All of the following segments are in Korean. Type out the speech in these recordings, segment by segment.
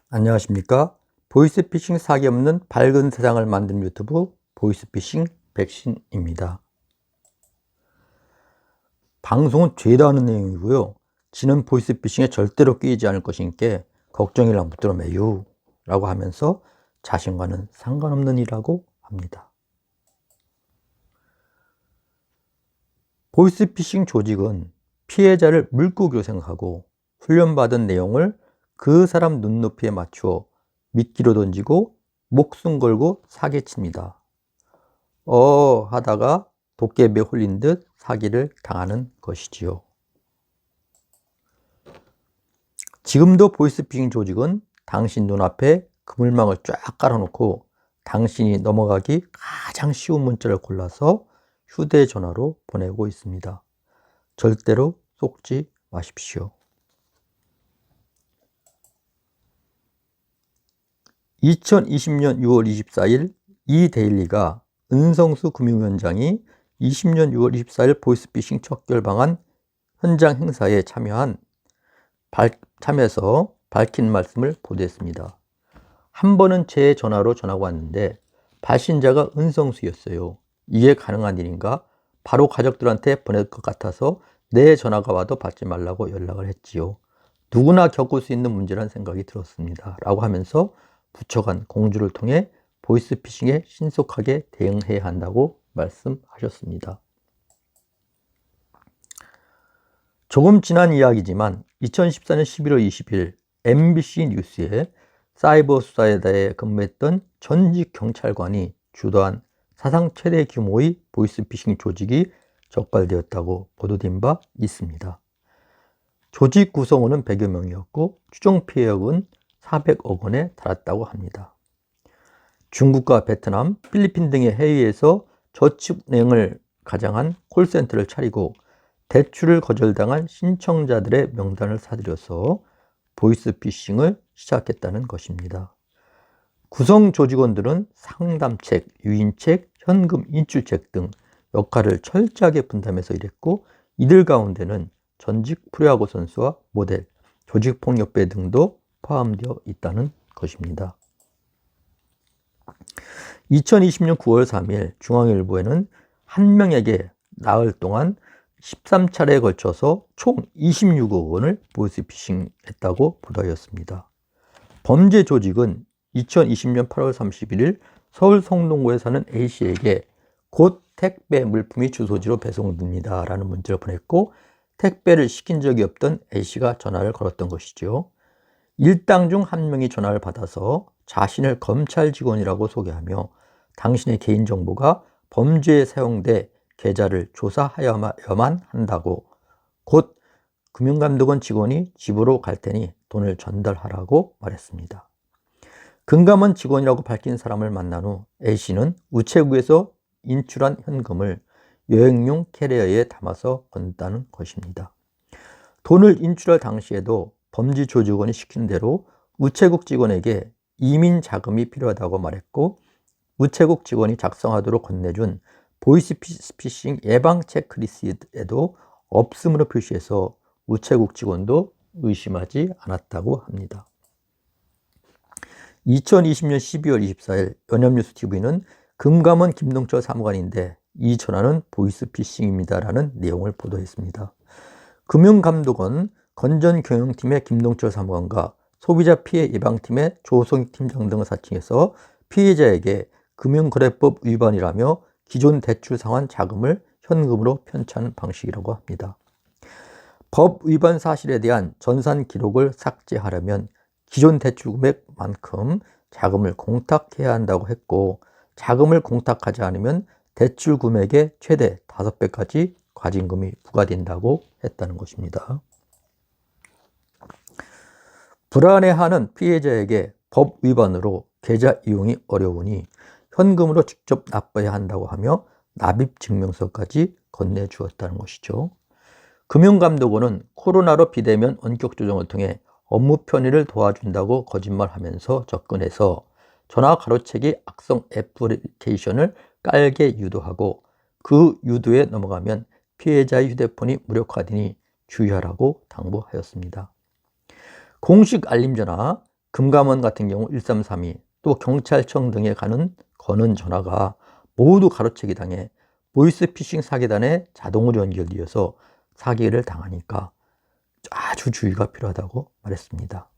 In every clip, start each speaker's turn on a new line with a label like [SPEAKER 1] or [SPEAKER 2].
[SPEAKER 1] 안녕하십니까? 보이스피싱 사기 없는 밝은 세상을 만드는 유튜브 보이스피싱 백신입니다. 방송은 죄다 하는 내용이고요. 지는 보이스피싱에 절대로 끼이지 않을 것이니까 걱정이랑 붙들어 매유 라고 하면서 자신과는 상관없는 일이라고 합니다. 보이스피싱 조직은 피해자를 물고기로 생각하고 훈련받은 내용을 그 사람 눈높이에 맞추어 미끼로 던지고 목숨 걸고 사기칩니다. 하다가 도깨비에 홀린 듯 사기를 당하는 것이지요. 지금도 보이스피싱 조직은 당신 눈앞에 그물망을 쫙 깔아놓고 당신이 넘어가기 가장 쉬운 문자를 골라서 휴대전화로 보내고 있습니다. 절대로 속지 마십시오. 2020년 6월 24일 이데일리가 은성수 금융위원장이 20년 6월 24일 보이스피싱 척결 방안 현장 행사에 참여해서 밝힌 말씀을 보도했습니다. 한 번은 제 전화로 전화가 왔는데 발신자가 은성수였어요. 이게 가능한 일인가? 바로 가족들한테 보낼 것 같아서 내 전화가 와도 받지 말라고 연락을 했지요. 누구나 겪을 수 있는 문제라는 생각이 들었습니다. 라고 하면서 부처 간 공주를 통해 보이스피싱에 신속하게 대응해야 한다고 말씀하셨습니다. 조금 지난 이야기지만 2014년 11월 20일 MBC 뉴스에 사이버 수사에 대해 근무했던 전직 경찰관이 주도한 사상 최대 규모의 보이스피싱 조직이 적발되었다고 보도된 바 있습니다. 조직 구성원은 100여 명이었고 추정 피해액은 400억 원에 달했다고 합니다. 중국과 베트남, 필리핀 등의 해외에서 저축은행을 가장한 콜센터를 차리고 대출을 거절당한 신청자들의 명단을 사들여서 보이스피싱을 시작했다는 것입니다. 구성 조직원들은 상담책, 유인책, 현금 인출책 등 역할을 철저하게 분담해서 일했고 이들 가운데는 전직 프로야구 선수와 모델, 조직폭력배 등도 포함되어 있다는 것입니다. 2020년 9월 3일 중앙일보에는 한 명에게 나흘 동안 13차례에 걸쳐서 총 26억 원을 보이스피싱했다고 보도하였습니다. 범죄 조직은 2020년 8월 31일 서울 성동구에 사는 A씨에게 곧 택배 물품이 주소지로 배송됩니다 라는 문자를 보냈고 택배를 시킨 적이 없던 A씨가 전화를 걸었던 것이죠. 일당 중 한 명이 전화를 받아서 자신을 검찰 직원이라고 소개하며 당신의 개인정보가 범죄에 사용돼 계좌를 조사하여야만 한다고 곧 금융감독원 직원이 집으로 갈 테니 돈을 전달하라고 말했습니다. 금감원 직원이라고 밝힌 사람을 만난 후 A씨는 우체국에서 인출한 현금을 여행용 캐리어에 담아서 건다는 것입니다. 돈을 인출할 당시에도 범죄 조직원이 시킨 대로 우체국 직원에게 이민 자금이 필요하다고 말했고 우체국 직원이 작성하도록 건네준 보이스피싱 예방 체크리스트에도 없음으로 표시해서 우체국 직원도 의심하지 않았다고 합니다. 2020년 12월 24일 연합뉴스TV는 금감원 김동철 사무관인데 이 전화는 보이스피싱입니다 라는 내용을 보도했습니다. 금융감독원 건전경영팀의 김동철 사무관과 소비자 피해 예방팀의 조성익 팀장 등을 사칭해서 피해자에게 금융거래법 위반이라며 기존 대출 상환 자금을 현금으로 편취하는 방식이라고 합니다. 법 위반 사실에 대한 전산 기록을 삭제하려면 기존 대출 금액만큼 자금을 공탁해야 한다고 했고 자금을 공탁하지 않으면 대출 금액의 최대 5배까지 과징금이 부과된다고 했다는 것입니다. 불안해하는 피해자에게 법 위반으로 계좌 이용이 어려우니 현금으로 직접 납부해야 한다고 하며 납입 증명서까지 건네주었다는 것이죠. 금융감독원은 코로나로 비대면 원격 조정을 통해 업무 편의를 도와준다고 거짓말하면서 접근해서 전화 가로채기 악성 애플리케이션을 깔게 유도하고 그 유도에 넘어가면 피해자의 휴대폰이 무력화되니 주의하라고 당부하였습니다. 공식 알림 전화 금감원 같은 경우 1332, 또 경찰청 등에 거는 전화가 모두 가로채기 당해 보이스피싱 사기단에 자동으로 연결되어서 사기를 당하니까 아주 주의가 필요하다고 말했습니다.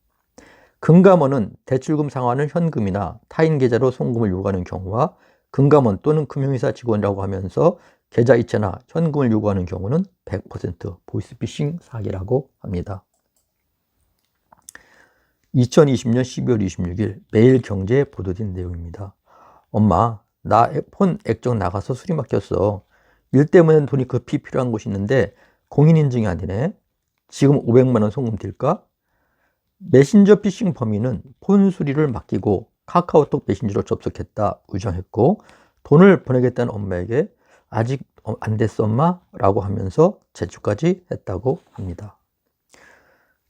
[SPEAKER 1] 금감원은 대출금 상환을 현금이나 타인 계좌로 송금을 요구하는 경우와 금감원 또는 금융회사 직원이라고 하면서 계좌 이체나 현금을 요구하는 경우는 100% 보이스피싱 사기라고 합니다. 2020년 12월 26일 매일경제에 보도된 내용입니다. 엄마, 나 폰 액정 나가서 수리 막혔어. 일 때문에 돈이 급히 필요한 곳이 있는데 공인인증이 안 되네. 지금 500만 원 송금 될까? 메신저 피싱 범인은 폰 수리를 맡기고 카카오톡 메신저로 접속했다 우정했고, 돈을 보내겠다는 엄마에게 아직 안 됐어 엄마? 라고 하면서 재촉까지 했다고 합니다.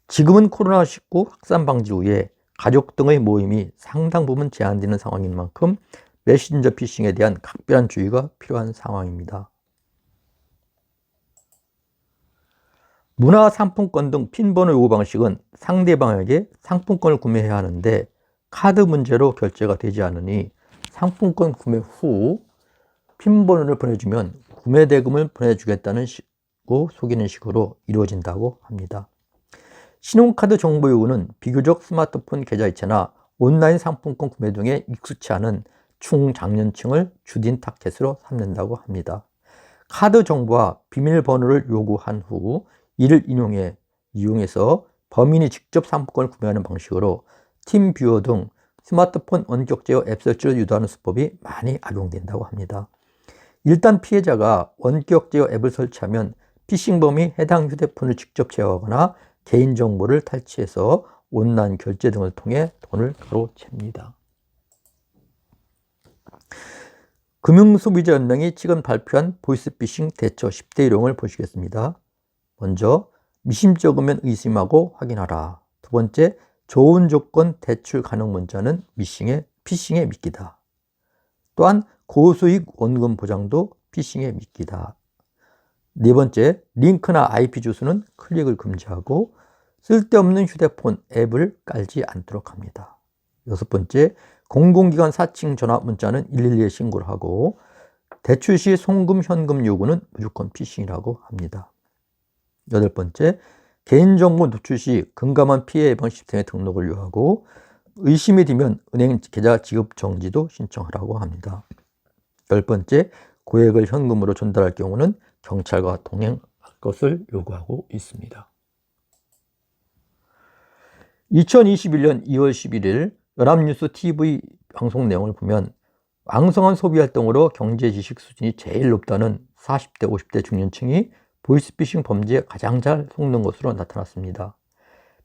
[SPEAKER 1] 지금은 코로나19 확산 방지 후에 가족 등의 모임이 상당 부분 제한되는 상황인 만큼 메신저 피싱에 대한 각별한 주의가 필요한 상황입니다. 문화상품권 등 핀번호 요구 방식은 상대방에게 상품권을 구매해야 하는데 카드 문제로 결제가 되지 않으니 상품권 구매 후 핀번호를 보내주면 구매 대금을 보내주겠다는 식으로 속이는 식으로 이루어진다고 합니다. 신용카드 정보 요구는 비교적 스마트폰 계좌 이체나 온라인 상품권 구매 등에 익숙치 않은 중장년층을 주된 타겟으로 삼는다고 합니다. 카드 정보와 비밀번호를 요구한 후 이를 이용해서 범인이 직접 상품권을 구매하는 방식으로 팀뷰어 등 스마트폰 원격 제어 앱 설치를 유도하는 수법이 많이 악용된다고 합니다. 일단 피해자가 원격 제어 앱을 설치하면 피싱범이 해당 휴대폰을 직접 제어하거나 개인정보를 탈취해서 온라인 결제 등을 통해 돈을 가로챕니다. 금융소비자연맹이 최근 발표한 보이스피싱 대처 10대 요령을 보시겠습니다. 먼저 미심쩍으면 의심하고 확인하라. 두 번째, 좋은 조건 대출 가능 문자는 피싱에 믿기다. 또한 고수익 원금 보장도 피싱에 믿기다. 네 번째, 링크나 IP 주소는 클릭을 금지하고 쓸데없는 휴대폰 앱을 깔지 않도록 합니다. 여섯 번째, 공공기관 사칭 전화 문자는 112에 신고를 하고 대출 시 송금 현금 요구는 무조건 피싱이라고 합니다. 여덟 번째, 개인정보 노출 시 금감원 피해 예방 시스템에 등록을 요하고 의심이 되면 은행 계좌 지급 정지도 신청하라고 합니다. 열 번째, 고액을 현금으로 전달할 경우는 경찰과 동행할 것을 요구하고 있습니다. 2021년 2월 11일 연합뉴스 TV 방송 내용을 보면 왕성한 소비활동으로 경제지식 수준이 제일 높다는 40대, 50대 중년층이 보이스피싱 범죄에 가장 잘 속는 것으로 나타났습니다.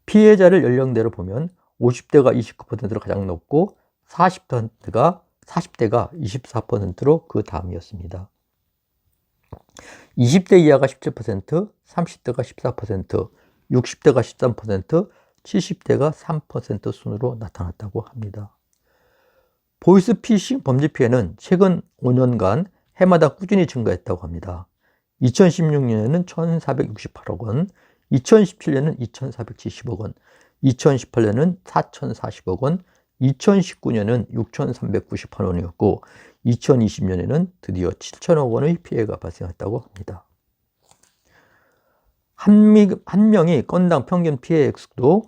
[SPEAKER 1] 피해자를 연령대로 보면 50대가 29%로 가장 높고 40대가 24%로 그 다음이었습니다. 20대 이하가 17%, 30대가 14%, 60대가 13%, 70대가 3% 순으로 나타났다고 합니다. 보이스피싱 범죄 피해는 최근 5년간 해마다 꾸준히 증가했다고 합니다. 2016년에는 1,468억 원, 2017년에는 2,470억 원, 2018년에는 4,040억 원, 2019년에는 6,398원이었고 2020년에는 드디어 7천억 원의 피해가 발생했다고 합니다. 한 명이 건당 평균 피해 액수도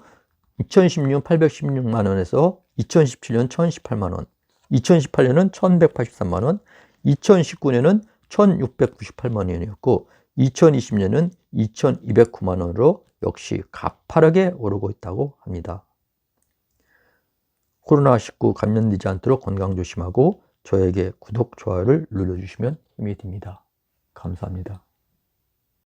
[SPEAKER 1] 2016년 816만 원에서 2017년 1,018만 원, 2018년은 1,183만 원, 2019년은 1,698만 원이었고 2020년은 2,209만 원으로 역시 가파르게 오르고 있다고 합니다. 코로나19 감염되지 않도록 건강 조심하고 저에게 구독, 좋아요를 눌러주시면 힘이 됩니다. 감사합니다.